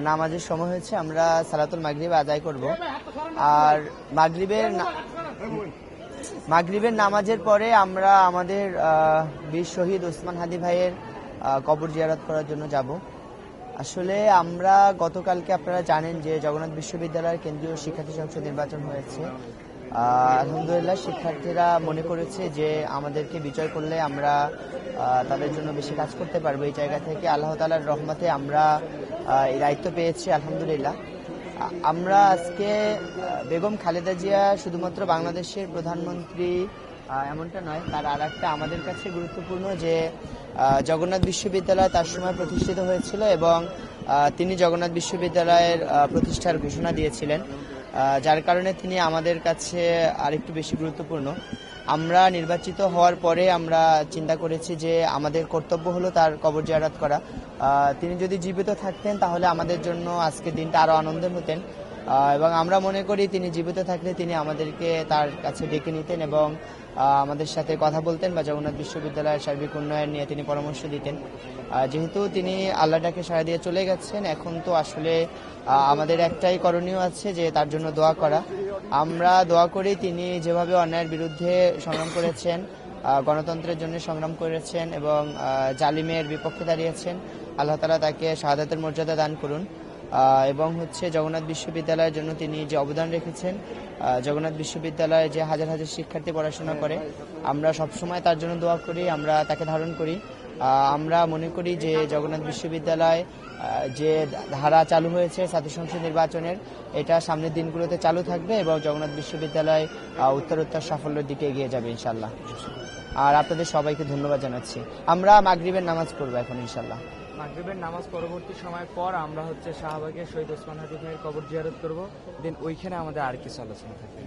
নামাজের সময় হয়েছে, আমরা সালাতুল মাগরিব আদায় করব। আর মাগরিবের নামাজের পরে আমরা আমাদের বীর শহীদ ওসমান হাদি ভাইয়ের কবর জিয়ারত করার জন্য যাব। আসলে আমরা গতকালকে আপনারা জানেন যে জগন্নাথ বিশ্ববিদ্যালয়ের কেন্দ্রীয় শিক্ষার্থী সংসদ নির্বাচন হয়েছে। আলহামদুলিল্লাহ শিক্ষার্থীরা মনে করেছে যে আমাদেরকে বিজয় করলে আমরা তাদের জন্য বেশি কাজ করতে পারবো। এই জায়গা থেকে আল্লাহ তাআলার রহমতে আমরা এই দায়িত্ব পেয়েছি আলহামদুলিল্লাহ। আমরা আজকে বেগম খালেদা জিয়া শুধুমাত্র বাংলাদেশের প্রধানমন্ত্রী এমনটা নয়, তার আর একটা আমাদের কাছে গুরুত্বপূর্ণ যে জগন্নাথ বিশ্ববিদ্যালয় তার সময় প্রতিষ্ঠিত হয়েছিল এবং তিনি জগন্নাথ বিশ্ববিদ্যালয়ের প্রতিষ্ঠার ঘোষণা দিয়েছিলেন, যার কারণে তিনি আমাদের কাছে আরেকটু বেশি গুরুত্বপূর্ণ। আমরা নির্বাচিত হওয়ার পরে আমরা চিন্তা করেছি যে আমাদের কর্তব্য হলো তার কবর জিয়ারত করা। তিনি যদি জীবিত থাকতেন তাহলে আমাদের জন্য আজকের দিনটা আরো আনন্দের হতেন, এবং আমরা মনে করি তিনি জীবিত থাকলে তিনি আমাদেরকে তার কাছে ডেকে নিতেন এবং আমাদের সাথে কথা বলতেন বা জগন্নাথ বিশ্ববিদ্যালয়ের সার্বিক উন্নয়ন নিয়ে তিনি পরামর্শ দিতেন। যেহেতু তিনি আল্লাহটাকে সাড়া দিয়ে চলে গেছেন, এখন তো আসলে আমাদের একটাই করণীয় আছে যে তার জন্য দোয়া করা। আমরা দোয়া করি তিনি যেভাবে অন্যায়ের বিরুদ্ধে সংগ্রাম করেছেন, গণতন্ত্রের জন্য সংগ্রাম করেছেন এবং জালিমের বিপক্ষে দাঁড়িয়েছেন, আল্লাহ তাআলা তাকে শাহাদাতের মর্যাদা দান করুন। এবং জগন্নাথ বিশ্ববিদ্যালয়ের জন্য তিনি যে অবদান রেখেছেন, জগন্নাথ বিশ্ববিদ্যালয়ে যে হাজার হাজার শিক্ষার্থী পড়াশোনা করে, আমরা সবসময় তার জন্য দোয়া করি, আমরা তাকে ধারণ করি। আমরা মনে করি যে জগন্নাথ বিশ্ববিদ্যালয় যে ধারা চালু হয়েছে ছাত্র সংসদ নির্বাচনের, এটা সামনের দিনগুলোতে চালু থাকবে এবং জগন্নাথ বিশ্ববিদ্যালয় উত্তরোত্তর সাফল্যের দিকে এগিয়ে যাবে ইনশাল্লাহ। আর আপনাদের সবাইকে ধন্যবাদ জানাচ্ছি। আমরা মাগরিবের নামাজ পড়বো এখন ইনশাল্লাহ। মাগরিবের নামাজ পরবর্তী সময় পর আমরা শাহবাগে শহীদ ওসমান হাদি ভাইয়ের কবর জিয়ারত করব, দেন ওইখানে আমাদের আর কিছু আলোচনা থাকবে।